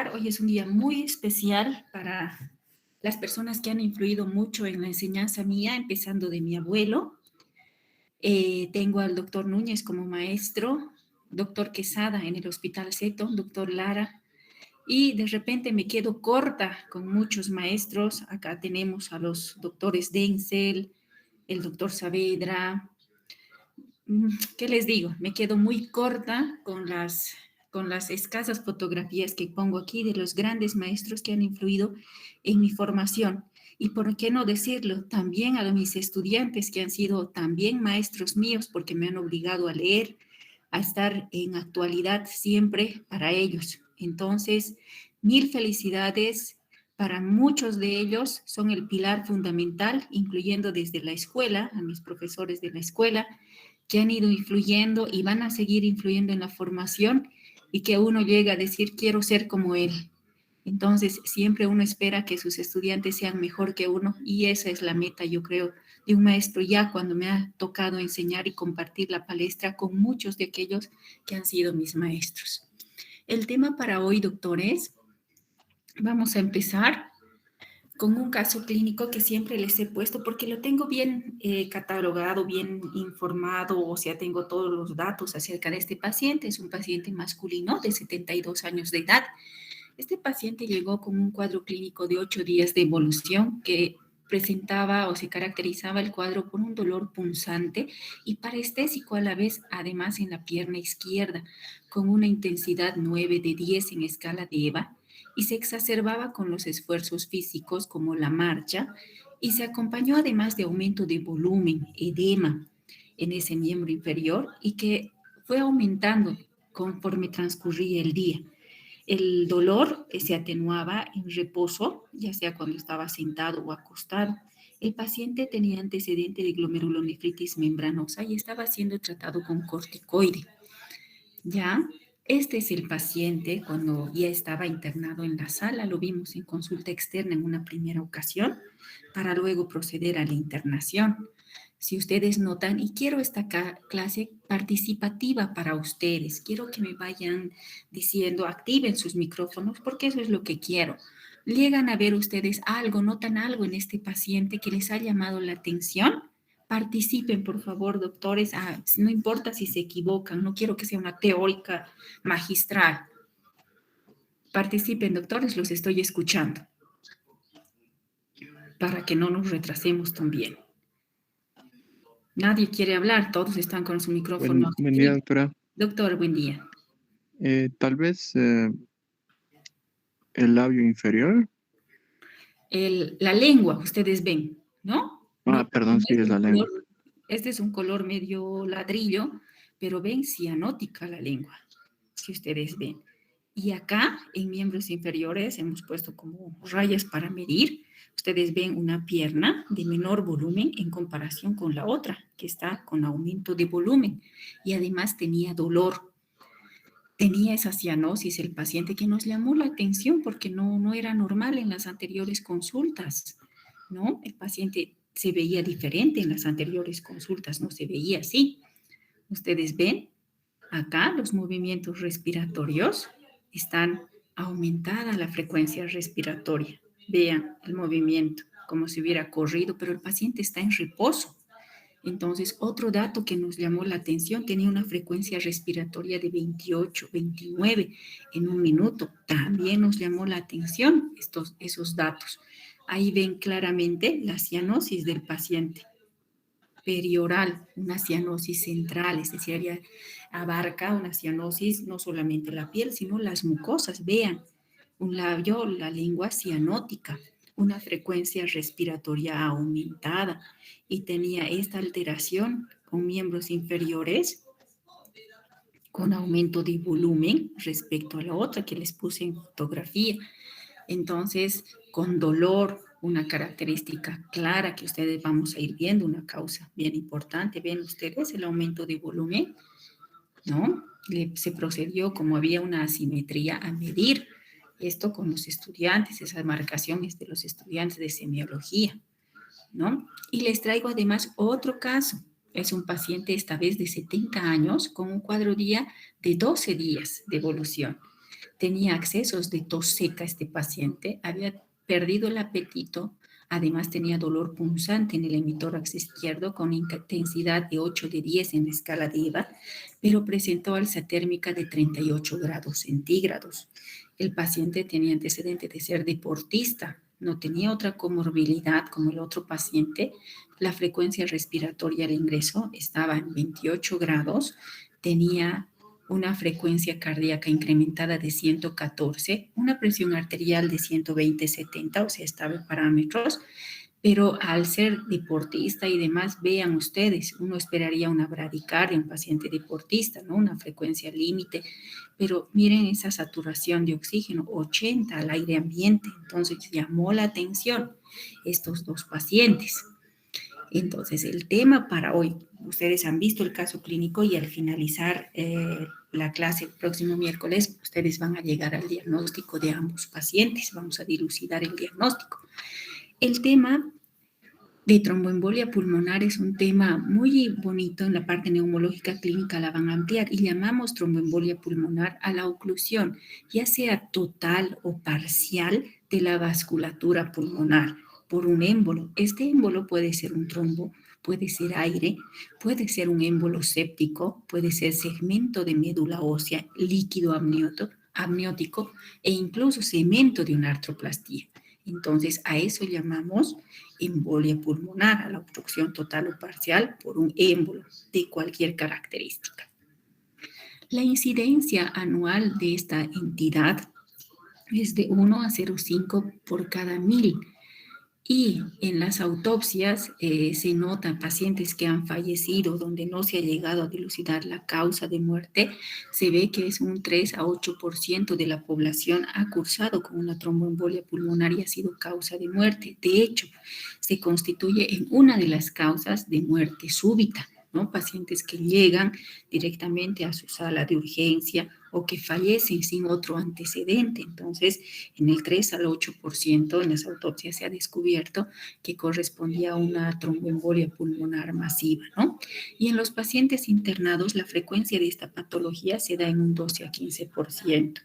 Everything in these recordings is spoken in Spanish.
hablar. Hoy es un día muy especial para las personas que han influido mucho en la enseñanza mía, empezando de mi abuelo. Tengo al doctor Núñez como maestro, doctor Quesada en el Hospital Seto, doctor Lara, y de repente me quedo corta con muchos maestros. Acá tenemos a los doctores Denzel, el doctor Saavedra. ¿Qué les digo? Me quedo muy corta con las escasas fotografías que pongo aquí de los grandes maestros que han influido en mi formación. Y por qué no decirlo, también a mis estudiantes que han sido también maestros míos porque me han obligado a leer, a estar en actualidad siempre para ellos. Entonces, mil felicidades. Para muchos de ellos son el pilar fundamental, incluyendo desde la escuela, a mis profesores de la escuela, que han ido influyendo y van a seguir influyendo en la formación y que uno llega a decir, quiero ser como él. Entonces, siempre uno espera que sus estudiantes sean mejor que uno y esa es la meta, yo creo, de un maestro ya cuando me ha tocado enseñar y compartir la palestra con muchos de aquellos que han sido mis maestros. El tema para hoy, doctores, vamos a empezar con un caso clínico que siempre les he puesto porque lo tengo bien catalogado, bien informado, o sea, tengo todos los datos acerca de este paciente. Es un paciente masculino de 72 años de edad. Este paciente llegó con un cuadro clínico de 8 días de evolución que presentaba o se caracterizaba el cuadro por un dolor punzante y parestésico a la vez, además en la pierna izquierda, con una intensidad 9 de 10 en escala de EVA, y se exacerbaba con los esfuerzos físicos como la marcha y se acompañó además de aumento de volumen, edema en ese miembro inferior y que fue aumentando conforme transcurría el día. El dolor se atenuaba en reposo, ya sea cuando estaba sentado o acostado. El paciente tenía antecedente de glomerulonefritis membranosa y estaba siendo tratado con corticoide. Ya, este es el paciente cuando ya estaba internado en la sala, lo vimos en consulta externa en una primera ocasión, para luego proceder a la internación. Si ustedes notan, y quiero esta clase participativa para ustedes, quiero que me vayan diciendo, activen sus micrófonos, porque eso es lo que quiero. ¿Llegan a ver ustedes algo, notan algo en este paciente que les ha llamado la atención? Participen, por favor, doctores. No importa si se equivocan, no quiero que sea una teórica magistral. Participen, doctores, los estoy escuchando, para que no nos retrasemos también. Nadie quiere hablar, todos están con su micrófono. Buen día, doctora. Doctor, buen día. Tal vez el labio inferior. La lengua, ustedes ven, ¿no? No, Perdón, sí, es la lengua. este es un color medio ladrillo, pero ven cianótica la lengua, si ustedes ven. Y acá, en miembros inferiores, hemos puesto como rayas para medir. Ustedes ven una pierna de menor volumen en comparación con la otra, que está con aumento de volumen. Y además tenía dolor. Tenía esa cianosis el paciente que nos llamó la atención porque no era normal en las anteriores consultas, ¿no? El paciente se veía diferente en las anteriores consultas, no se veía así. Ustedes ven acá los movimientos respiratorios, están aumentada la frecuencia respiratoria. Vean el movimiento, como si hubiera corrido, pero el paciente está en reposo. Entonces, otro dato que nos llamó la atención, tenía una frecuencia respiratoria de 28, 29 en un minuto. También nos llamó la atención esos datos. Ahí ven claramente la cianosis del paciente. Perioral, una cianosis central, es decir, abarca una cianosis no solamente la piel, sino las mucosas. Vean, un labio, la lengua cianótica, una frecuencia respiratoria aumentada y tenía esta alteración con miembros inferiores con aumento de volumen respecto a la otra que les puse en fotografía. Entonces, con dolor, una característica clara que ustedes vamos a ir viendo, una causa bien importante. Ven ustedes el aumento de volumen, ¿no? Se procedió como había una asimetría a medir esto con los estudiantes, esas marcaciones de los estudiantes de semiología, ¿no? Y les traigo además otro caso. Es un paciente esta vez de 70 años con un cuadro día de 12 días de evolución. tenía accesos de tos seca este paciente, había perdido el apetito, además tenía dolor punzante en el hemitórax izquierdo con intensidad de 8 de 10 en la escala de EVA, pero presentó alza térmica de 38 grados centígrados. El paciente tenía antecedente de ser deportista, no tenía otra comorbilidad como el otro paciente. La frecuencia respiratoria al ingreso estaba en 28 grados, tenía una frecuencia cardíaca incrementada de 114, una presión arterial de 120/70, o sea, estaba en parámetros, pero al ser deportista y demás, vean ustedes, uno esperaría una bradicardia, un paciente deportista, ¿no? Una frecuencia límite, pero miren esa saturación de oxígeno, 80 al aire ambiente, entonces llamó la atención estos dos pacientes. Entonces, el tema para hoy, ustedes han visto el caso clínico y al finalizar la clase el próximo miércoles, ustedes van a llegar al diagnóstico de ambos pacientes, vamos a dilucidar el diagnóstico. El tema de tromboembolia pulmonar es un tema muy bonito en la parte neumológica clínica, la van a ampliar y llamamos tromboembolia pulmonar a la oclusión, ya sea total o parcial de la vasculatura pulmonar por un émbolo. Este émbolo puede ser un trombo, puede ser aire, puede ser un émbolo séptico, puede ser segmento de médula ósea, líquido amniótico e incluso cemento de una artroplastía. Entonces, a eso llamamos embolia pulmonar, a la obstrucción total o parcial por un émbolo de cualquier característica. La incidencia anual de esta entidad es de 1 a 0,5 por cada 1000. Y en las autopsias se notan pacientes que han fallecido donde no se ha llegado a dilucidar la causa de muerte. Se ve que es un 3 a 8% de la población ha cursado con una tromboembolia pulmonar y ha sido causa de muerte. De hecho, se constituye en una de las causas de muerte súbita, ¿no? Pacientes que llegan directamente a su sala de urgencia o que fallecen sin otro antecedente. Entonces, en el 3 al 8% en las autopsias se ha descubierto que correspondía a una tromboembolia pulmonar masiva, ¿no? Y en los pacientes internados, la frecuencia de esta patología se da en un 12 a 15%.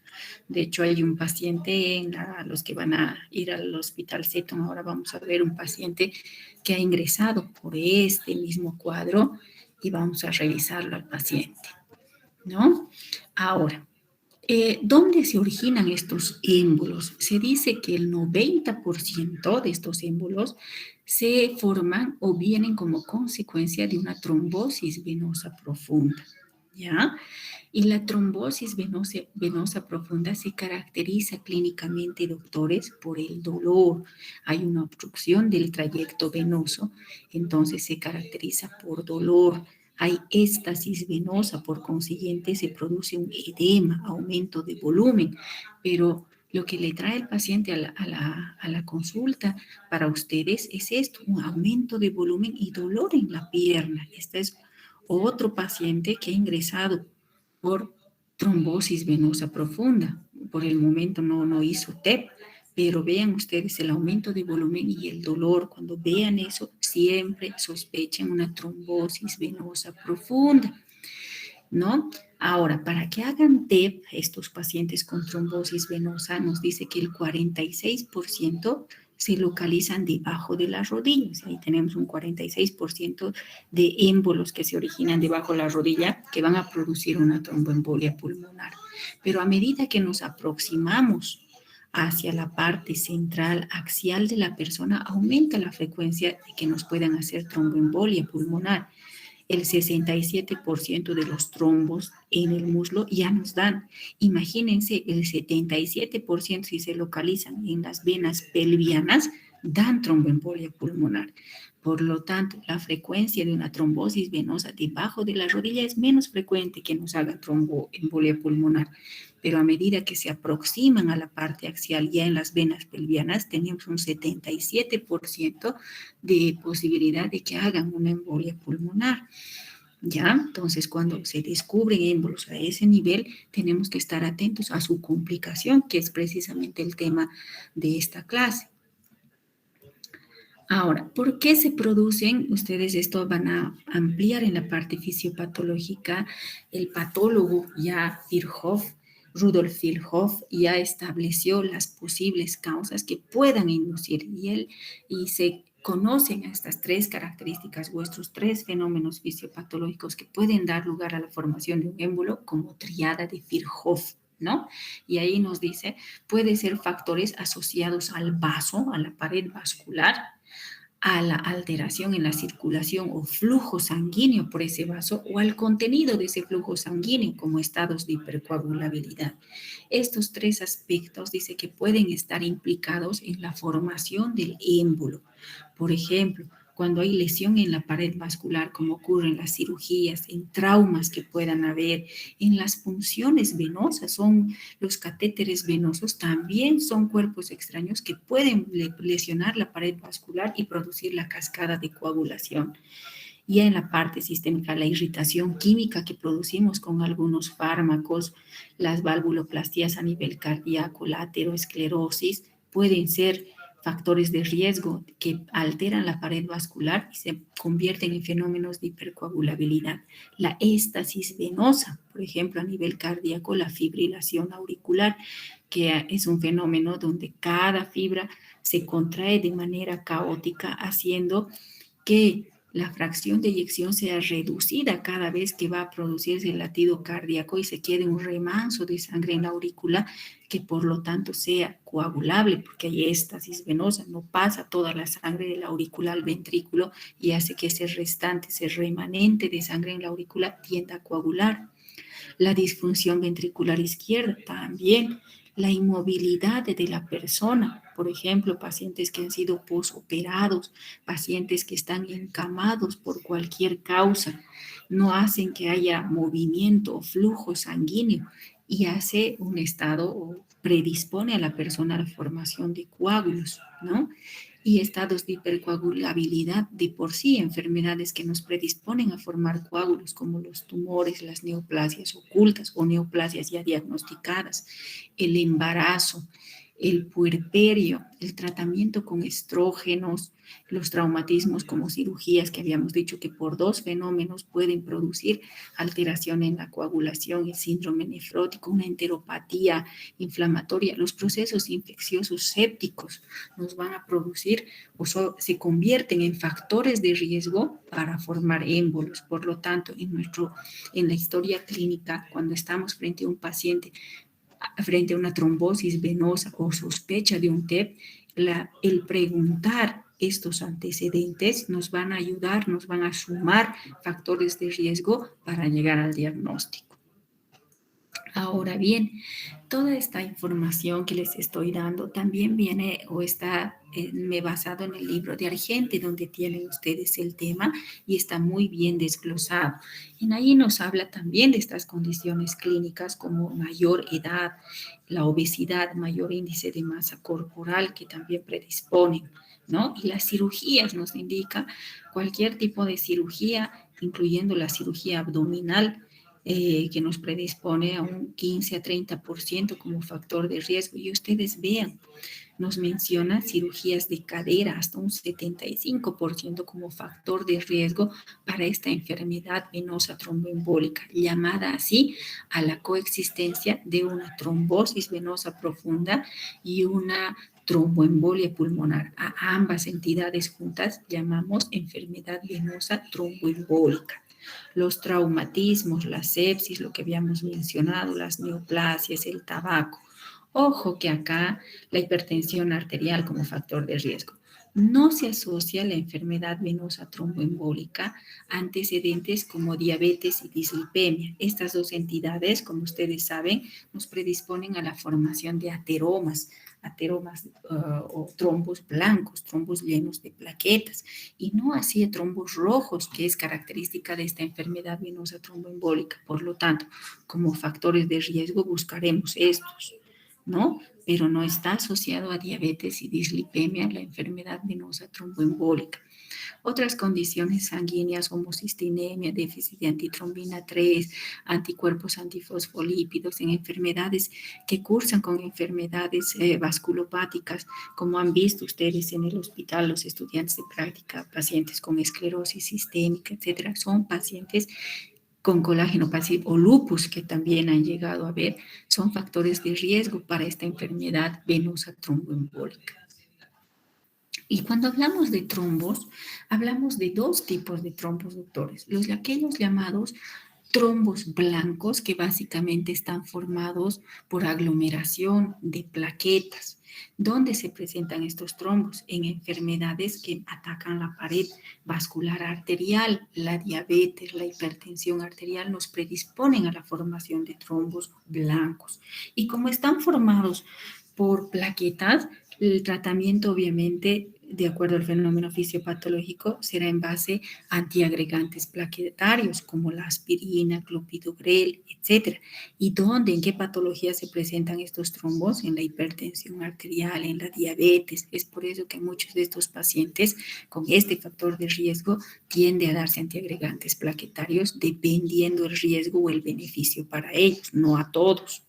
De hecho, hay un paciente, los que van a ir al hospital Seton, ahora vamos a ver un paciente que ha ingresado por este mismo cuadro y vamos a revisarlo al paciente, ¿no? Ahora, ¿dónde se originan estos émbolos? Se dice que el 90% de estos émbolos se forman o vienen como consecuencia de una trombosis venosa profunda, ¿ya? Y la trombosis venosa profunda se caracteriza clínicamente, doctores, por el dolor. Hay una obstrucción del trayecto venoso, entonces se caracteriza por dolor. Hay éstasis venosa, por consiguiente se produce un edema, aumento de volumen, pero lo que le trae el paciente a la consulta para ustedes es esto, un aumento de volumen y dolor en la pierna. Este es otro paciente que ha ingresado por trombosis venosa profunda. Por el momento no hizo TEP, pero vean ustedes el aumento de volumen y el dolor. Cuando vean eso, siempre sospechen una trombosis venosa profunda, ¿no? Ahora, para que hagan TEP, estos pacientes con trombosis venosa, nos dice que el 46% se localizan debajo de las rodillas. Ahí tenemos un 46% de émbolos que se originan debajo de la rodilla que van a producir una tromboembolia pulmonar. Pero a medida que nos aproximamos hacia la parte central axial de la persona, aumenta la frecuencia de que nos puedan hacer tromboembolia pulmonar. El 67% de los trombos en el muslo ya nos dan. Imagínense, el 77% si se localizan en las venas pelvianas, dan tromboembolia pulmonar. Por lo tanto, la frecuencia de una trombosis venosa debajo de la rodilla es menos frecuente que nos haga tromboembolia pulmonar. Pero a medida que se aproximan a la parte axial, ya en las venas pelvianas, tenemos un 77% de posibilidad de que hagan una embolia pulmonar. ¿Ya? Entonces, cuando se descubren émbolos a ese nivel, tenemos que estar atentos a su complicación, que es precisamente el tema de esta clase. Ahora, ¿por qué se producen? Ustedes esto van a ampliar en la parte fisiopatológica. El patólogo ya Virchow Rudolf Virchow ya estableció las posibles causas que puedan inducir y se conocen estas tres características, vuestros tres fenómenos fisiopatológicos que pueden dar lugar a la formación de un émbolo como triada de Virchow, ¿no? Y ahí nos dice, puede ser factores asociados al vaso, a la pared vascular, a la alteración en la circulación o flujo sanguíneo por ese vaso o al contenido de ese flujo sanguíneo como estados de hipercoagulabilidad. Estos tres aspectos dice que pueden estar implicados en la formación del émbolo. Por ejemplo, cuando hay lesión en la pared vascular, como ocurre en las cirugías, en traumas que puedan haber, en las punciones venosas, los catéteres venosos también son cuerpos extraños que pueden lesionar la pared vascular y producir la cascada de coagulación. Y en la parte sistémica, la irritación química que producimos con algunos fármacos, las valvuloplastías a nivel cardíaco, la ateroesclerosis, pueden ser factores de riesgo que alteran la pared vascular y se convierten en fenómenos de hipercoagulabilidad. La éstasis venosa, por ejemplo, a nivel cardíaco, la fibrilación auricular, que es un fenómeno donde cada fibra se contrae de manera caótica, haciendo que la fracción de eyección sea reducida cada vez que va a producirse el latido cardíaco y se quede un remanso de sangre en la aurícula que por lo tanto sea coagulable, porque hay éstasis venosa, no pasa toda la sangre de la aurícula al ventrículo y hace que ese restante, ese remanente de sangre en la aurícula tienda a coagular. La disfunción ventricular izquierda también, la inmovilidad de la persona, por ejemplo, pacientes que han sido posoperados, pacientes que están encamados por cualquier causa, no hacen que haya movimiento o flujo sanguíneo y hace un estado o predispone a la persona a la formación de coágulos, ¿no? Y estados de hipercoagulabilidad de por sí, enfermedades que nos predisponen a formar coágulos como los tumores, las neoplasias ocultas o neoplasias ya diagnosticadas, el embarazo, el puerperio, el tratamiento con estrógenos, los traumatismos como cirugías que habíamos dicho que por dos fenómenos pueden producir alteración en la coagulación, el síndrome nefrótico, una enteropatía inflamatoria, los procesos infecciosos sépticos nos van a producir o se convierten en factores de riesgo para formar émbolos. Por lo tanto, en la historia clínica, cuando estamos frente a un paciente frente a una trombosis venosa o sospecha de un TEP, el preguntar estos antecedentes nos van a ayudar, nos van a sumar factores de riesgo para llegar al diagnóstico. Ahora bien, toda esta información que les estoy dando también viene o está me basado en el libro de Argente, donde tienen ustedes el tema y está muy bien desglosado. En ahí nos habla también de estas condiciones clínicas como mayor edad, la obesidad, mayor índice de masa corporal que también predisponen, ¿no? Y las cirugías nos indica cualquier tipo de cirugía, incluyendo la cirugía abdominal, que nos predispone a un 15 a 30% como factor de riesgo. Y ustedes vean, nos menciona cirugías de cadera hasta un 75% como factor de riesgo para esta enfermedad venosa tromboembólica, llamada así a la coexistencia de una trombosis venosa profunda y una tromboembolia pulmonar. A ambas entidades juntas llamamos enfermedad venosa tromboembólica. Los traumatismos, la sepsis, lo que habíamos mencionado, las neoplasias, el tabaco. Ojo que acá la hipertensión arterial como factor de riesgo. No se asocia a la enfermedad venosa tromboembólica antecedentes como diabetes y dislipemia. Estas dos entidades, como ustedes saben, nos predisponen a la formación de o trombos blancos, trombos llenos de plaquetas, y no así de trombos rojos, que es característica de esta enfermedad venosa tromboembólica. Por lo tanto, como factores de riesgo buscaremos estos, ¿no? Pero no está asociado a diabetes y dislipemia, la enfermedad venosa tromboembólica. Otras condiciones sanguíneas, homocistinemia, déficit de antitrombina 3, anticuerpos antifosfolípidos en enfermedades que cursan con enfermedades vasculopáticas, como han visto ustedes en el hospital, los estudiantes de práctica, pacientes con esclerosis sistémica, etcétera, son pacientes con colágenopatía o lupus, que también han llegado a ver, son factores de riesgo para esta enfermedad venosa tromboembólica. Y cuando hablamos de trombos, hablamos de dos tipos de trombos, doctores. Aquellos llamados trombos blancos, que básicamente están formados por aglomeración de plaquetas. ¿Dónde se presentan estos trombos? En enfermedades que atacan la pared vascular arterial, la diabetes, la hipertensión arterial nos predisponen a la formación de trombos blancos. Y como están formados por plaquetas, el tratamiento obviamente, de acuerdo al fenómeno fisiopatológico, será en base a antiagregantes plaquetarios como la aspirina, clopidogrel, etc. ¿Y dónde, en qué patología se presentan estos trombos? En la hipertensión arterial, en la diabetes. Es por eso que muchos de estos pacientes con este factor de riesgo tiende a darse antiagregantes plaquetarios dependiendo el riesgo o el beneficio para ellos, no a todos.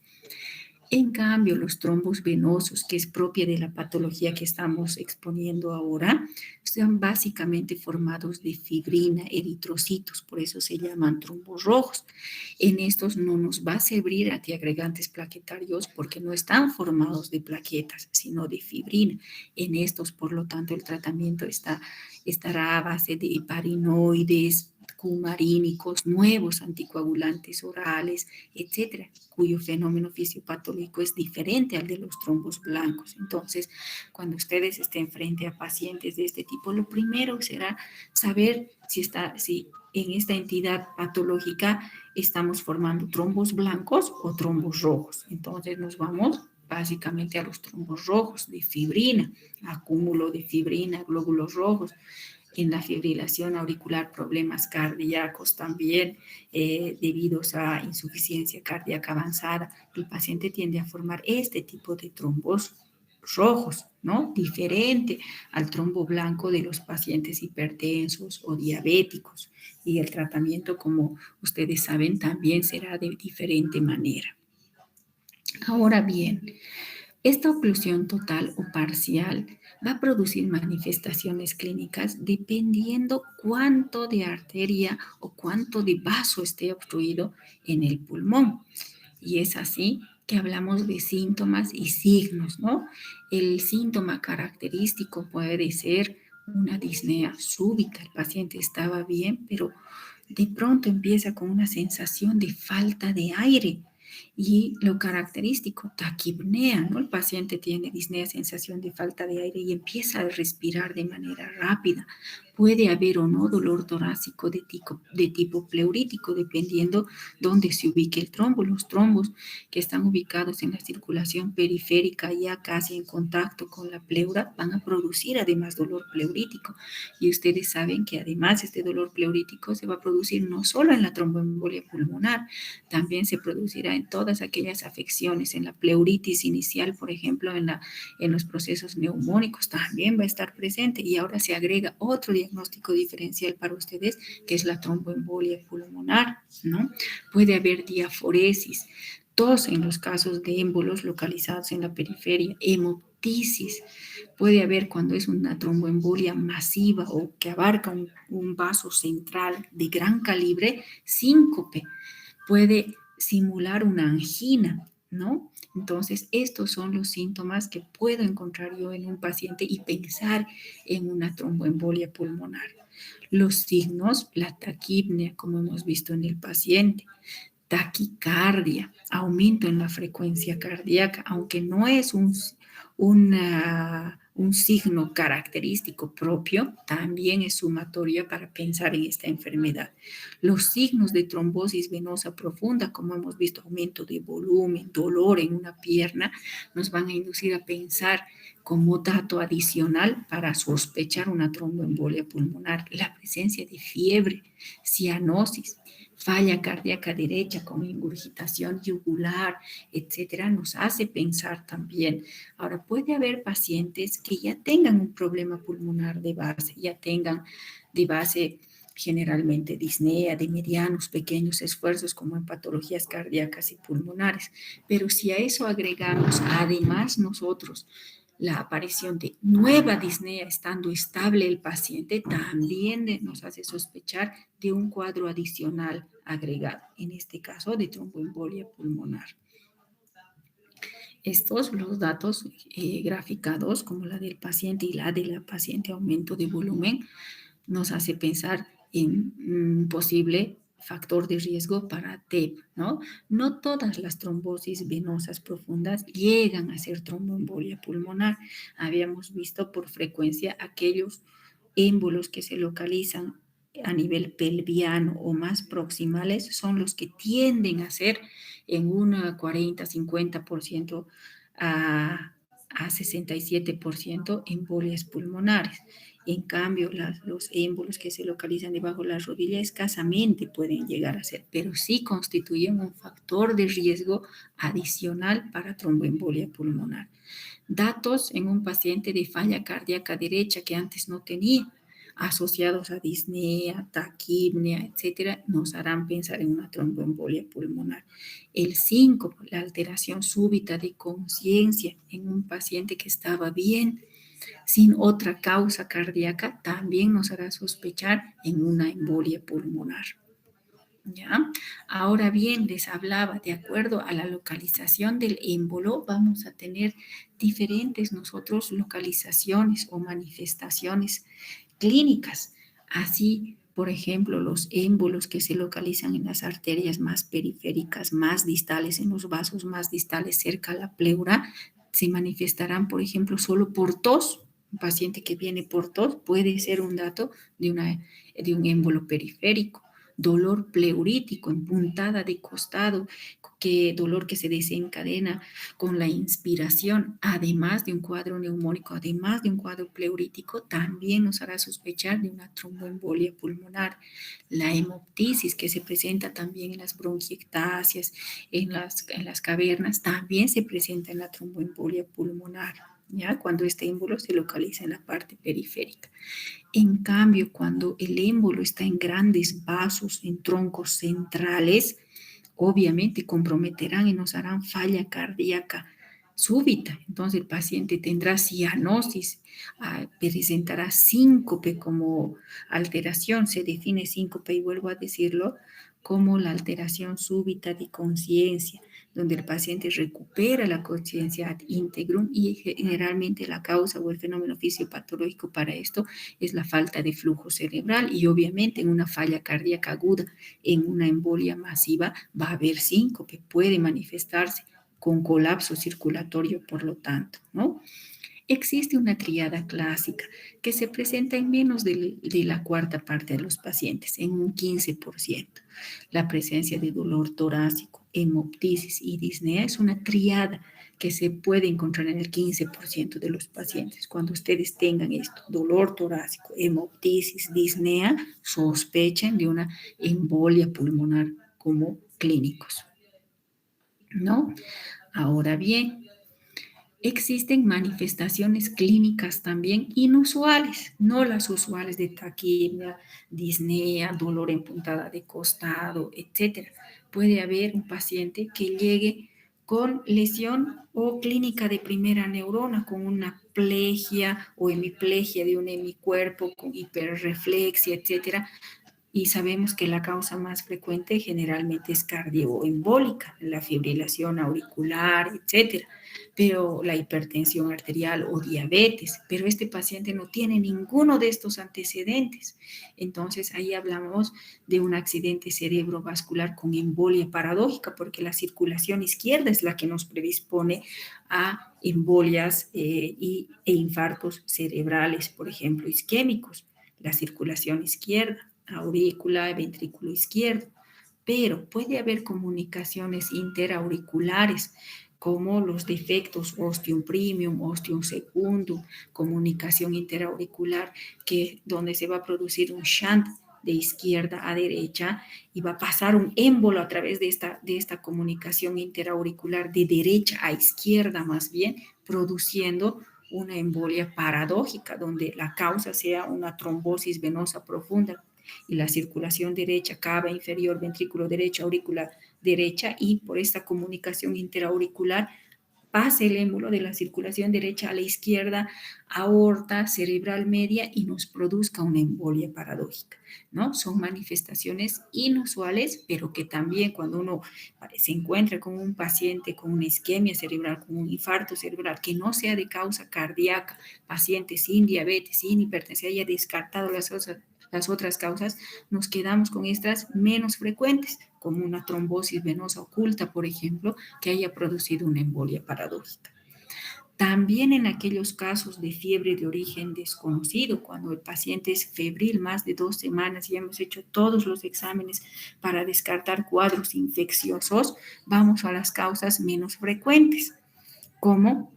En cambio, los trombos venosos, que es propia de la patología que estamos exponiendo ahora, son básicamente formados de fibrina, eritrocitos, por eso se llaman trombos rojos. En estos no nos va a servir antiagregantes plaquetarios porque no están formados de plaquetas, sino de fibrina. En estos, por lo tanto, el tratamiento estará a base de heparinoides, cumarínicos, nuevos anticoagulantes orales, etcétera, cuyo fenómeno fisiopatológico es diferente al de los trombos blancos. Entonces, cuando ustedes estén frente a pacientes de este tipo, lo primero será saber si en esta entidad patológica estamos formando trombos blancos o trombos rojos. Entonces, nos vamos básicamente a los trombos rojos de fibrina, acúmulo de fibrina, glóbulos rojos. En la fibrilación auricular, problemas cardíacos también debidos a insuficiencia cardíaca avanzada, el paciente tiende a formar este tipo de trombos rojos, ¿no? Diferente al trombo blanco de los pacientes hipertensos o diabéticos. Y el tratamiento, como ustedes saben, también será de diferente manera. Ahora bien, esta oclusión total o parcial va a producir manifestaciones clínicas dependiendo cuánto de arteria o cuánto de vaso esté obstruido en el pulmón. Y es así que hablamos de síntomas y signos, ¿no? El síntoma característico puede ser una disnea súbita. El paciente estaba bien, pero de pronto empieza con una sensación de falta de aire. Y lo característico, taquipnea, ¿no? El paciente tiene disnea, sensación de falta de aire y empieza a respirar de manera rápida. Puede haber o no dolor torácico de tipo pleurítico, dependiendo dónde se ubique el trombo. Los trombos que están ubicados en la circulación periférica, ya casi en contacto con la pleura, van a producir además dolor pleurítico. Y ustedes saben que además este dolor pleurítico se va a producir no solo en la tromboembolia pulmonar, también se producirá en todas aquellas afecciones, en la pleuritis inicial, por ejemplo, en los procesos neumónicos, también va a estar presente. Y ahora se agrega otro diagnóstico diferencial para ustedes, que es la tromboembolia pulmonar, ¿no? Puede haber diaforesis, tos en los casos de émbolos localizados en la periferia, hemoptisis. Puede haber, cuando es una tromboembolia masiva o que abarca un vaso central de gran calibre, síncope. Puede simular una angina, ¿no? Entonces, estos son los síntomas que puedo encontrar yo en un paciente y pensar en una tromboembolia pulmonar. Los signos, la taquipnea, como hemos visto en el paciente, taquicardia, aumento en la frecuencia cardíaca, aunque no es un signo característico propio, también es sumatorio para pensar en esta enfermedad. Los signos de trombosis venosa profunda, como hemos visto, aumento de volumen, dolor en una pierna, nos van a inducir a pensar como dato adicional para sospechar una tromboembolia pulmonar, la presencia de fiebre, cianosis, falla cardíaca derecha con ingurgitación yugular, etcétera, nos hace pensar también. Ahora, puede haber pacientes que ya tengan un problema pulmonar de base, ya tengan de base generalmente disnea de medianos, pequeños esfuerzos como en patologías cardíacas y pulmonares. Pero si a eso agregamos, además nosotros La aparición de nueva disnea estando estable el paciente también nos hace sospechar de un cuadro adicional agregado, en este caso de tromboembolia pulmonar. Estos, los datos graficados, como la del paciente y la de la paciente aumento de volumen, nos hace pensar en un posible factor de riesgo para TEP, ¿no? No todas las trombosis venosas profundas llegan a ser tromboembolia pulmonar. Habíamos visto por frecuencia aquellos émbolos que se localizan a nivel pelviano o más proximales son los que tienden a ser en un 40-50% a 67% embolias pulmonares. En cambio, los émbolos que se localizan debajo de la rodilla escasamente pueden llegar a ser, pero sí constituyen un factor de riesgo adicional para tromboembolia pulmonar. Datos en un paciente de falla cardíaca derecha que antes no tenía, asociados a disnea, taquipnea, etcétera, nos harán pensar en una tromboembolia pulmonar. El 5, la alteración súbita de conciencia en un paciente que estaba bien, sin otra causa cardíaca, también nos hará sospechar en una embolia pulmonar. ¿Ya? Ahora bien, les hablaba, de acuerdo a la localización del émbolo, vamos a tener diferentes nosotros localizaciones o manifestaciones clínicas. Así, por ejemplo, los émbolos que se localizan en las arterias más periféricas, más distales, en los vasos más distales cerca a la pleura, se manifestarán, por ejemplo, solo por tos. Un paciente que viene por tos puede ser un dato de un émbolo periférico. Dolor pleurítico en puntada de costado, dolor que se desencadena con la inspiración, además de un cuadro neumónico, además de un cuadro pleurítico, también nos hará sospechar de una tromboembolia pulmonar. La hemoptisis que se presenta también en las bronquiectasias, en las cavernas, también se presenta en la tromboembolia pulmonar, ¿ya? Cuando este émbolo se localiza en la parte periférica. En cambio, cuando el émbolo está en grandes vasos, en troncos centrales, obviamente comprometerán y nos harán falla cardíaca súbita. Entonces el paciente tendrá cianosis, presentará síncope como alteración, se define síncope y vuelvo a decirlo como la alteración súbita de conciencia, donde el paciente recupera la conciencia ad integrum y generalmente la causa o el fenómeno fisiopatológico para esto es la falta de flujo cerebral y obviamente en una falla cardíaca aguda, en una embolia masiva, va a haber síncope, puede manifestarse con colapso circulatorio, por lo tanto, ¿no? Existe una triada clásica que se presenta en menos de la cuarta parte de los pacientes, en un 15%. La presencia de dolor torácico, hemoptisis y disnea es una triada que se puede encontrar en el 15% de los pacientes. Cuando ustedes tengan esto, dolor torácico, hemoptisis, disnea, sospechen de una embolia pulmonar como clínicos, ¿no? Ahora bien, existen manifestaciones clínicas también inusuales, no las usuales de taquipnea, disnea, dolor en puntada de costado, etcétera. Puede haber un paciente que llegue con lesión o clínica de primera neurona, con una plegia o hemiplegia de un hemicuerpo, con hiperreflexia, etcétera, y sabemos que la causa más frecuente generalmente es cardioembólica, la fibrilación auricular, etcétera, pero la hipertensión arterial o diabetes, pero este paciente no tiene ninguno de estos antecedentes. Entonces ahí hablamos de un accidente cerebrovascular con embolia paradójica, porque la circulación izquierda es la que nos predispone a embolias e infartos cerebrales, por ejemplo, isquémicos, la circulación izquierda, aurícula, ventrículo izquierdo, pero puede haber comunicaciones interauriculares como los defectos ostium primum, ostium secundum, comunicación interauricular, donde se va a producir un shunt de izquierda a derecha y va a pasar un émbolo a través de esta comunicación interauricular de derecha a izquierda más bien, produciendo una embolia paradójica, donde la causa sea una trombosis venosa profunda y la circulación derecha, cava inferior, ventrículo derecho, aurícula derecha, y por esta comunicación interauricular pase el émbolo de la circulación derecha a la izquierda, aorta cerebral media y nos produzca una embolia paradójica, ¿no? Son manifestaciones inusuales, pero que también cuando uno se encuentra con un paciente con una isquemia cerebral, con un infarto cerebral que no sea de causa cardíaca, paciente sin diabetes, sin hipertensión, haya descartado las otras causas, nos quedamos con estas menos frecuentes, como una trombosis venosa oculta, por ejemplo, que haya producido una embolia paradójica. También en aquellos casos de fiebre de origen desconocido, cuando el paciente es febril más de 2 semanas y hemos hecho todos los exámenes para descartar cuadros infecciosos, vamos a las causas menos frecuentes, como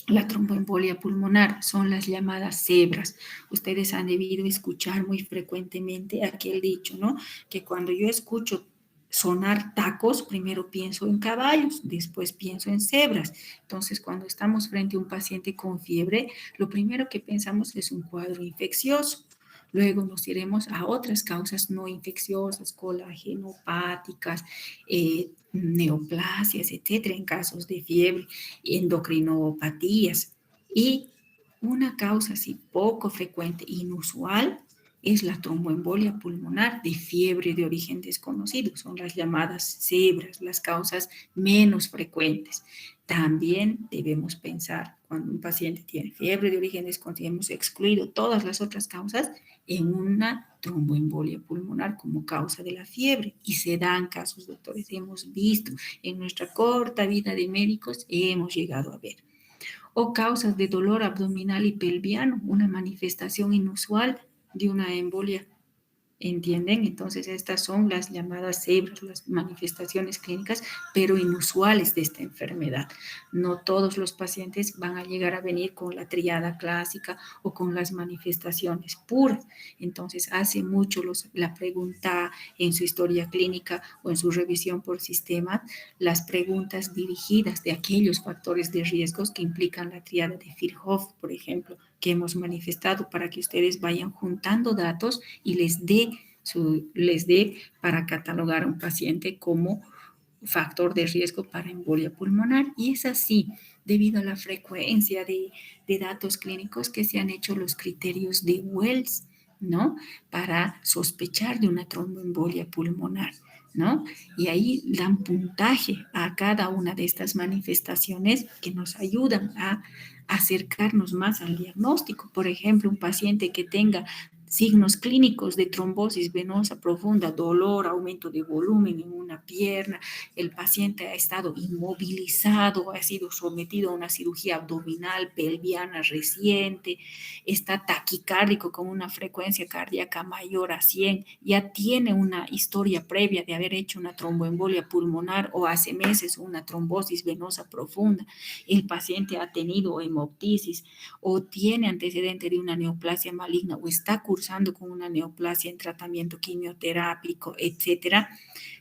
la tromboembolia pulmonar, son las llamadas cebras. Ustedes han debido escuchar muy frecuentemente aquel dicho, ¿no? Que cuando yo escucho sonar tacos, primero pienso en caballos, después pienso en cebras. Entonces, cuando estamos frente a un paciente con fiebre, lo primero que pensamos es un cuadro infeccioso. Luego nos iremos a otras causas no infecciosas, colagenopáticas, neoplasias, etcétera, en casos de fiebre, endocrinopatías. Y una causa así poco frecuente, inusual, es la tromboembolia pulmonar de fiebre de origen desconocido. Son las llamadas cebras, las causas menos frecuentes. También debemos pensar, cuando un paciente tiene fiebre de origen desconocido, hemos excluido todas las otras causas, en una tromboembolia pulmonar como causa de la fiebre. Y se dan casos, doctores, hemos visto en nuestra corta vida de médicos, hemos llegado a ver. O causas de dolor abdominal y pelviano, una manifestación inusual de una embolia. ¿Entienden? Entonces, estas son las llamadas cebras, las manifestaciones clínicas, pero inusuales de esta enfermedad. No todos los pacientes van a llegar a venir con la triada clásica o con las manifestaciones puras. Entonces, hace mucho la pregunta en su historia clínica o en su revisión por sistema, las preguntas dirigidas de aquellos factores de riesgos que implican la triada de Virchow, por ejemplo, que hemos manifestado para que ustedes vayan juntando datos y les dé para catalogar a un paciente como factor de riesgo para embolia pulmonar. Y es así, debido a la frecuencia de datos clínicos, que se han hecho los criterios de Wells, ¿no? Para sospechar de una tromboembolia pulmonar, ¿no? Y ahí dan puntaje a cada una de estas manifestaciones que nos ayudan a acercarnos más al diagnóstico. Por ejemplo, un paciente que tenga signos clínicos de trombosis venosa profunda, dolor, aumento de volumen en una pierna, el paciente ha estado inmovilizado, ha sido sometido a una cirugía abdominal pelviana reciente, está taquicárdico con una frecuencia cardíaca mayor a 100, ya tiene una historia previa de haber hecho una tromboembolia pulmonar o hace meses una trombosis venosa profunda, el paciente ha tenido hemoptisis o tiene antecedente de una neoplasia maligna o está cursando con una neoplasia en tratamiento quimioterápico, etcétera,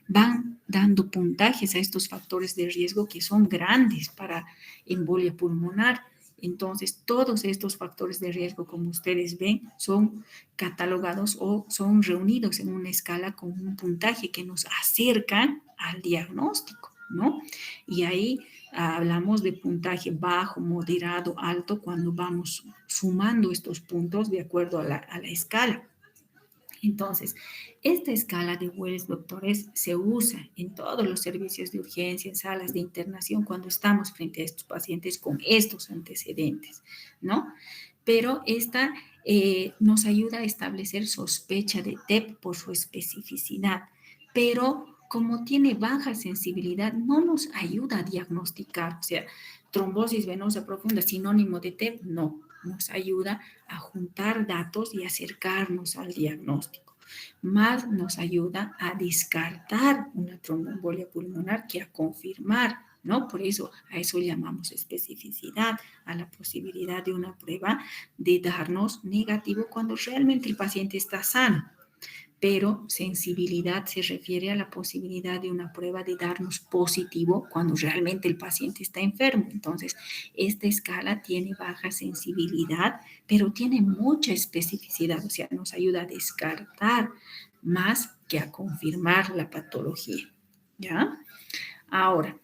van dando puntajes a estos factores de riesgo que son grandes para embolia pulmonar. Entonces, todos estos factores de riesgo, como ustedes ven, son catalogados o son reunidos en una escala con un puntaje que nos acercan al diagnóstico, ¿no? Y ahí hablamos de puntaje bajo, moderado, alto, cuando vamos sumando estos puntos de acuerdo a la escala. Entonces, esta escala de Wells, doctores, se usa en todos los servicios de urgencia, en salas de internación, cuando estamos frente a estos pacientes con estos antecedentes, ¿no? Pero esta nos ayuda a establecer sospecha de TEP por su especificidad, pero como tiene baja sensibilidad, no nos ayuda a diagnosticar, o sea, trombosis venosa profunda, sinónimo de TEP, no, nos ayuda a juntar datos y acercarnos al diagnóstico. Más nos ayuda a descartar una tromboembolia pulmonar que a confirmar, ¿no? Por eso a eso llamamos especificidad, a la posibilidad de una prueba de darnos negativo cuando realmente el paciente está sano. Pero sensibilidad se refiere a la posibilidad de una prueba de darnos positivo cuando realmente el paciente está enfermo. Entonces, esta escala tiene baja sensibilidad, pero tiene mucha especificidad, o sea, nos ayuda a descartar más que a confirmar la patología. ¿Ya? Ahora,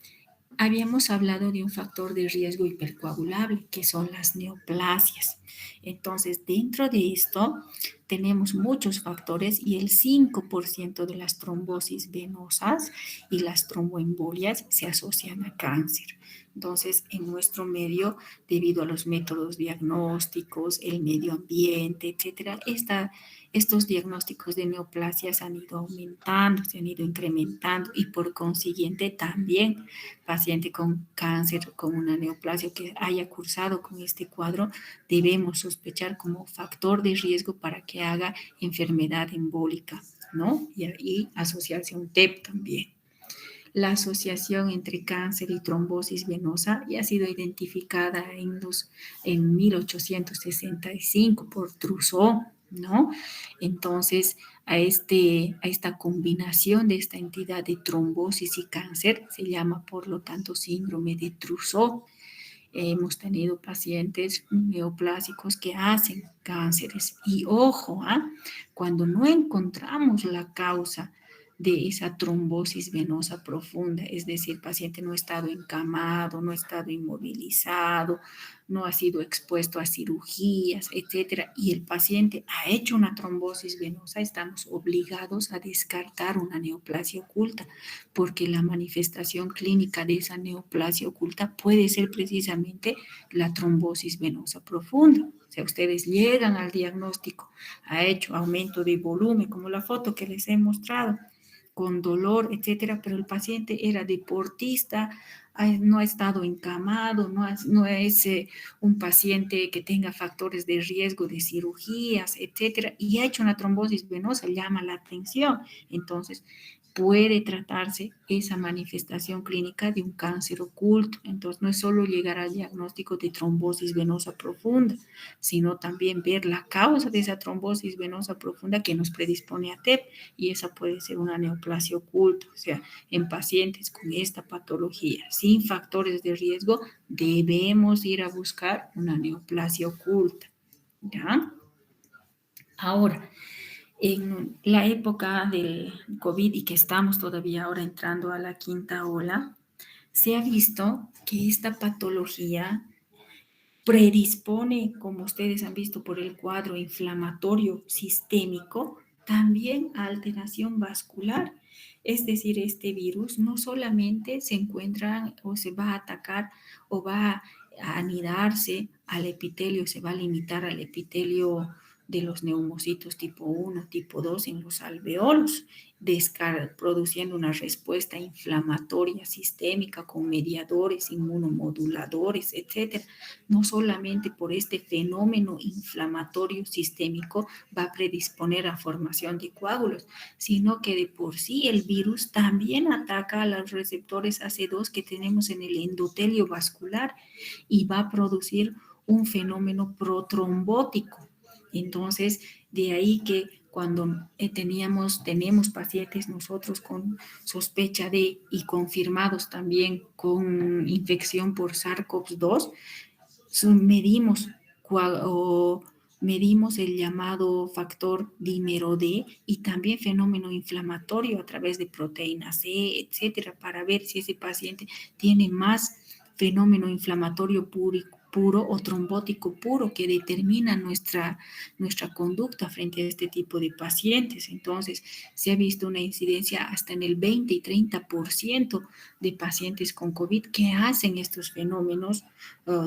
Habíamos hablado de un factor de riesgo hipercoagulable, que son las neoplasias. Entonces, dentro de esto tenemos muchos factores y el 5% de las trombosis venosas y las tromboembolias se asocian a cáncer. Entonces, en nuestro medio, debido a los métodos diagnósticos, el medio ambiente, etcétera, estos diagnósticos de neoplasias han ido aumentando, se han ido incrementando y por consiguiente también paciente con cáncer, con una neoplasia que haya cursado con este cuadro, debemos sospechar como factor de riesgo para que haga enfermedad embólica, ¿no? Y asociarse a un TEP también. La asociación entre cáncer y trombosis venosa ya ha sido identificada en 1865 por Trousseau, ¿no? Entonces, a esta combinación de esta entidad de trombosis y cáncer se llama, por lo tanto, síndrome de Trousseau. Hemos tenido pacientes neoplásicos que hacen cánceres. Y ojo, cuando no encontramos la causa de esa trombosis venosa profunda, es decir, el paciente no ha estado encamado, no ha estado inmovilizado, no ha sido expuesto a cirugías, etcétera, y el paciente ha hecho una trombosis venosa, estamos obligados a descartar una neoplasia oculta, porque la manifestación clínica de esa neoplasia oculta puede ser precisamente la trombosis venosa profunda. O sea, ustedes llegan al diagnóstico, ha hecho aumento de volumen, como la foto que les he mostrado, con dolor, etcétera, pero el paciente era deportista, no ha estado encamado, no es un paciente que tenga factores de riesgo de cirugías, etcétera, y ha hecho una trombosis venosa, llama la atención. Entonces, puede tratarse esa manifestación clínica de un cáncer oculto. Entonces, no es solo llegar al diagnóstico de trombosis venosa profunda, sino también ver la causa de esa trombosis venosa profunda que nos predispone a TEP, y esa puede ser una neoplasia oculta. O sea, en pacientes con esta patología sin factores de riesgo, debemos ir a buscar una neoplasia oculta. ¿Ya? Ahora, en la época del COVID y que estamos todavía ahora entrando a la quinta ola, se ha visto que esta patología predispone, como ustedes han visto por el cuadro inflamatorio sistémico, también a alteración vascular. Es decir, este virus no solamente se encuentra o se va a atacar o va a anidarse al epitelio, se va a limitar al epitelio de los neumocitos tipo 1, tipo 2 en los alveolos, produciendo una respuesta inflamatoria sistémica con mediadores, inmunomoduladores, etcétera. No solamente por este fenómeno inflamatorio sistémico va a predisponer a formación de coágulos, sino que de por sí el virus también ataca a los receptores AC2 que tenemos en el endotelio vascular y va a producir un fenómeno protrombótico. Entonces, de ahí que cuando tenemos pacientes nosotros con sospecha de y confirmados también con infección por SARS-CoV-2, medimos, o medimos el llamado factor dímero D y también fenómeno inflamatorio a través de proteína C, etcétera, para ver si ese paciente tiene más fenómeno inflamatorio puro o trombótico puro que determina nuestra conducta frente a este tipo de pacientes. Entonces, se ha visto una incidencia hasta en el 20 y 30% de pacientes con COVID que hacen estos fenómenos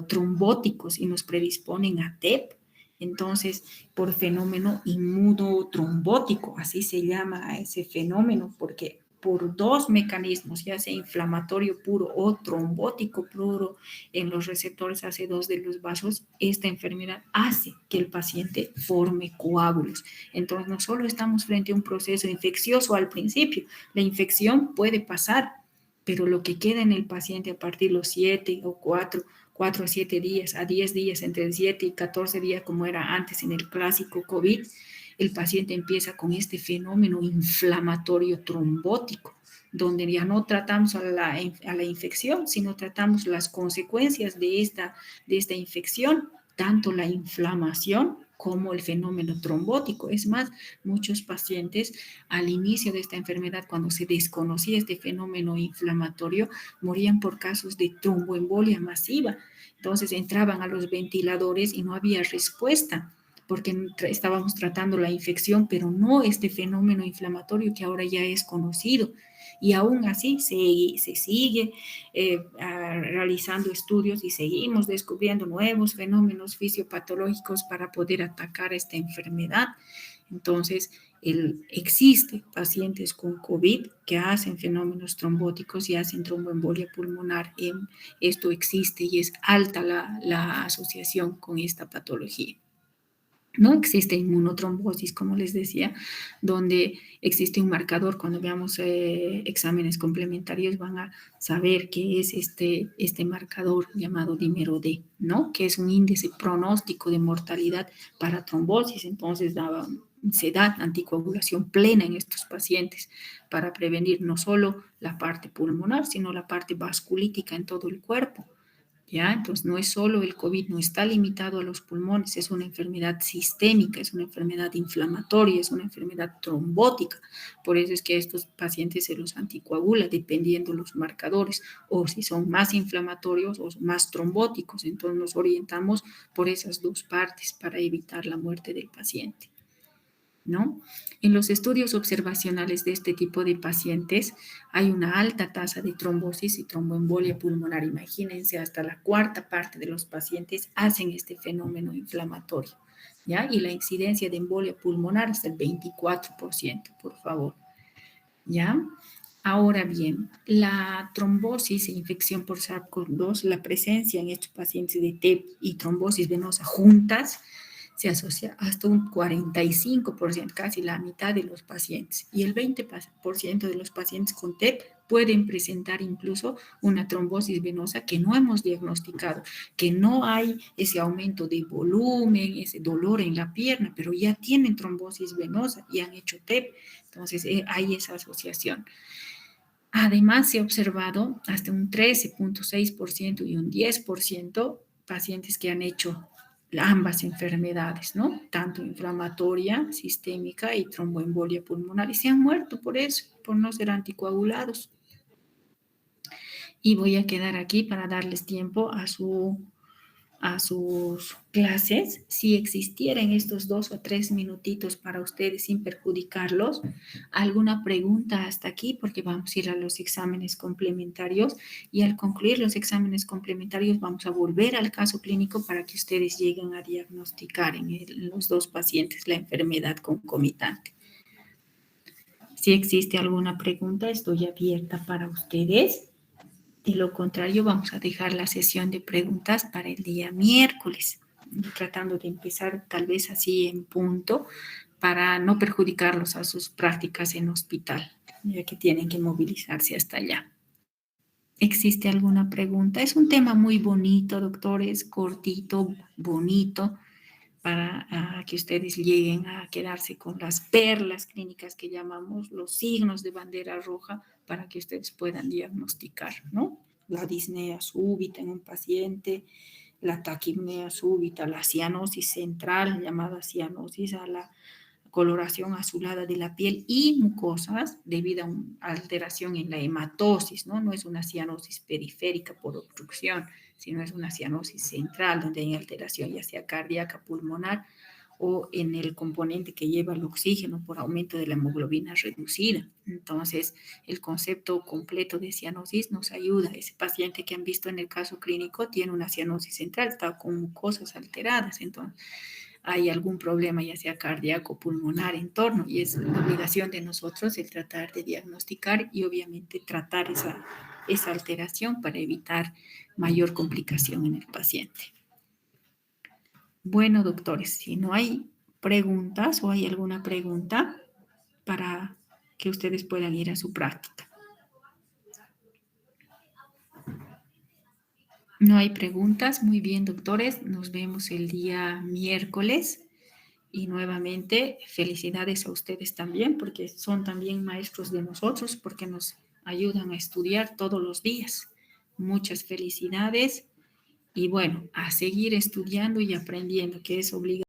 trombóticos y nos predisponen a TEP. Entonces, por fenómeno inmunotrombótico, así se llama a ese fenómeno, porque por dos mecanismos, ya sea inflamatorio puro o trombótico puro en los receptores AC2 de los vasos, esta enfermedad hace que el paciente forme coágulos. Entonces, no solo estamos frente a un proceso infeccioso al principio, la infección puede pasar, pero lo que queda en el paciente a partir de los 7 o 4 a 7 días, a 10 días, entre 7 y 14 días, como era antes en el clásico COVID, el paciente empieza con este fenómeno inflamatorio trombótico, donde ya no tratamos a la infección, sino tratamos las consecuencias de esta infección, tanto la inflamación como el fenómeno trombótico. Es más, muchos pacientes al inicio de esta enfermedad, cuando se desconocía este fenómeno inflamatorio, morían por casos de tromboembolia masiva. Entonces entraban a los ventiladores y no había respuesta porque estábamos tratando la infección, pero no este fenómeno inflamatorio que ahora ya es conocido. Y aún así se sigue realizando estudios y seguimos descubriendo nuevos fenómenos fisiopatológicos para poder atacar esta enfermedad. Entonces, existe pacientes con COVID que hacen fenómenos trombóticos y hacen tromboembolia pulmonar. Esto existe y es alta la asociación con esta patología. No existe inmunotrombosis, como les decía, donde existe un marcador. Cuando veamos exámenes complementarios van a saber qué es este marcador llamado dímero D, ¿no? Que es un índice pronóstico de mortalidad para trombosis. Entonces se da anticoagulación plena en estos pacientes para prevenir no solo la parte pulmonar, sino la parte vasculítica en todo el cuerpo. ¿Ya? Entonces, no es solo el COVID, no está limitado a los pulmones, es una enfermedad sistémica, es una enfermedad inflamatoria, es una enfermedad trombótica. Por eso es que a estos pacientes se los anticoagula dependiendo los marcadores, o si son más inflamatorios o más trombóticos. Entonces, nos orientamos por esas dos partes para evitar la muerte del paciente, ¿no? En los estudios observacionales de este tipo de pacientes hay una alta tasa de trombosis y tromboembolia pulmonar. Imagínense, hasta la cuarta parte de los pacientes hacen este fenómeno inflamatorio, ¿ya? Y la incidencia de embolia pulmonar es el 24%, por favor, ¿ya? Ahora bien, la trombosis e infección por SARS-CoV-2, la presencia en estos pacientes de TEP y trombosis venosa juntas, se asocia hasta un 45%, casi la mitad de los pacientes. Y el 20% de los pacientes con TEP pueden presentar incluso una trombosis venosa que no hemos diagnosticado, que no hay ese aumento de volumen, ese dolor en la pierna, pero ya tienen trombosis venosa y han hecho TEP. Entonces, hay esa asociación. Además, se ha observado hasta un 13.6% y un 10% pacientes que han hecho ambas enfermedades, ¿no? Tanto inflamatoria, sistémica y tromboembolia pulmonar. Y se han muerto por eso, por no ser anticoagulados. Y voy a quedar aquí para darles tiempo a sus clases. Si existieran estos 2 o 3 minutitos para ustedes sin perjudicarlos, alguna pregunta hasta aquí, porque vamos a ir a los exámenes complementarios y al concluir los exámenes complementarios vamos a volver al caso clínico para que ustedes lleguen a diagnosticar en los dos pacientes la enfermedad concomitante. Si existe alguna pregunta, estoy abierta para ustedes. De lo contrario, vamos a dejar la sesión de preguntas para el día miércoles, tratando de empezar tal vez así en punto para no perjudicarlos a sus prácticas en hospital, ya que tienen que movilizarse hasta allá. ¿Existe alguna pregunta? Es un tema muy bonito, doctores, cortito, bonito, para que ustedes lleguen a quedarse con las perlas clínicas que llamamos los signos de bandera roja para que ustedes puedan diagnosticar, ¿no? La disnea súbita en un paciente, la taquipnea súbita, la cianosis central, llamada cianosis a la coloración azulada de la piel y mucosas debido a una alteración en la hematosis, ¿no? No es una cianosis periférica por obstrucción, sino es una cianosis central donde hay alteración ya sea cardíaca, pulmonar o en el componente que lleva el oxígeno por aumento de la hemoglobina reducida. Entonces, el concepto completo de cianosis nos ayuda. Ese paciente que han visto en el caso clínico tiene una cianosis central, está con mucosas alteradas, entonces hay algún problema, ya sea cardíaco, pulmonar, en torno, y es la obligación de nosotros el tratar de diagnosticar y obviamente tratar esa alteración para evitar mayor complicación en el paciente. Bueno, doctores, si no hay preguntas o hay alguna pregunta para que ustedes puedan ir a su práctica. No hay preguntas. Muy bien, doctores. Nos vemos el día miércoles. Y nuevamente, felicidades a ustedes también, porque son también maestros de nosotros, porque nos ayudan a estudiar todos los días. Muchas felicidades. Y bueno, a seguir estudiando y aprendiendo, que es obligatorio.